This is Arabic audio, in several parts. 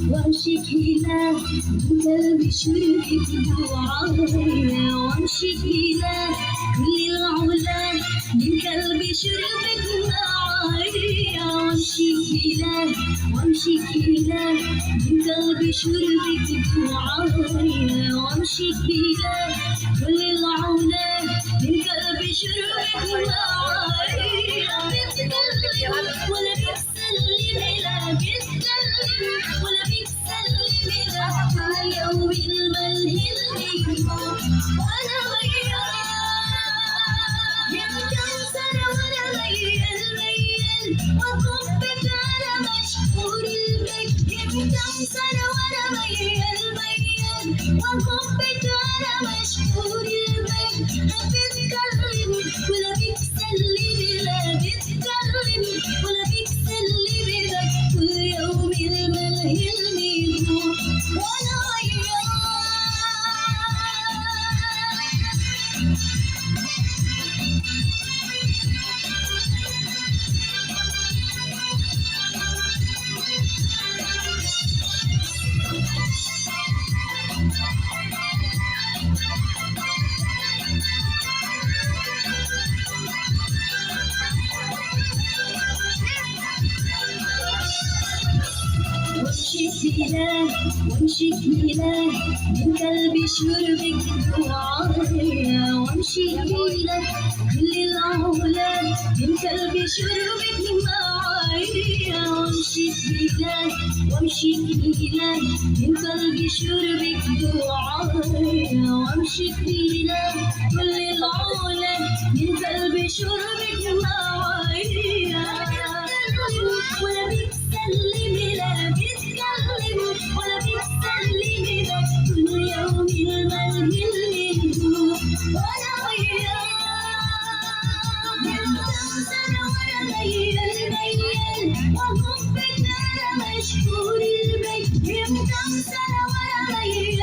وامشي كيلا قلبي شربك وعايا وامشي كيلا كل العلا من قلبي شربك معايا وامشي كيلا من قلبي شربك وعايا وامشي كيلا كل العلا من قلبي شربك معايا ولا بتسلمي لا بتسلمي ولا بتسلمي لا يوم الملهي وانا وياك يا مكسر وانا ميل وحبك على مشهور البيت يا مكسر وانا ميل وحبك على مشهور البيت لا بتكلمي ولا بتسلمي لا بتكلمي ولا بتسلمي لك كل يوم الملهي وانا وياك وامشي كيلا من قلبي شربك وعايا وامشي كيلا كل العلا من قلبي شربك معايا وامشي كيلا من قلبي شربك وعايا وامشي كيلا كل العلا من قلبي شربك معايا ولا بتسلمي لا بتكلمي ولا بتسلمي لك كل يوم الملهي وانا وياك يا مكسر وانا ميل وحبك على مشهور البيت يا مكسر وانا ميل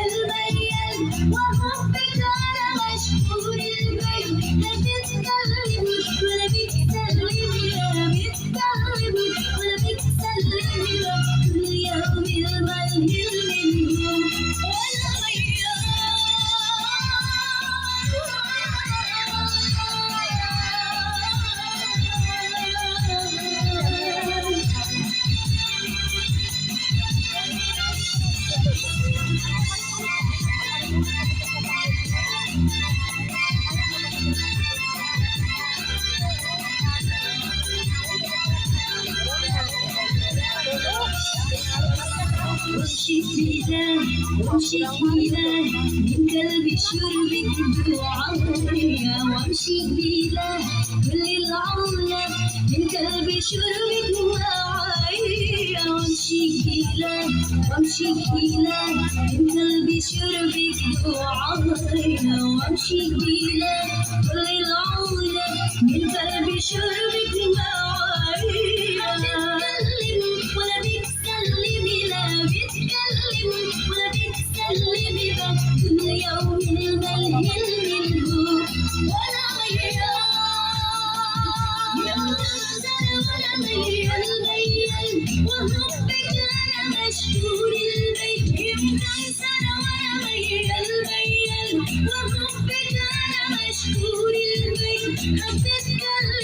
وحبك على مشهور البيت لا بتكلمي ولا بتسلمي لا بتكلمي ولا بتسلمي لك كل يوم الملهي وانا وامشي كيلا من قلبي شربك وعايا وامشي كيلا كل العلا من قلبي شربك معايا وامشي كيلا من قلبي شربك وعايا وامشي كيلا كل العلا من قلبي شربك معايا ولا بتسلمي لا بتكلمي ولا بتسلمي لك كل يوم الملهي وانا وياك يا مكسر وانا ميل وحبك على مشهور البيت يا مكسر وانا ميل وحبك على مشهور البيت لا بتكلمي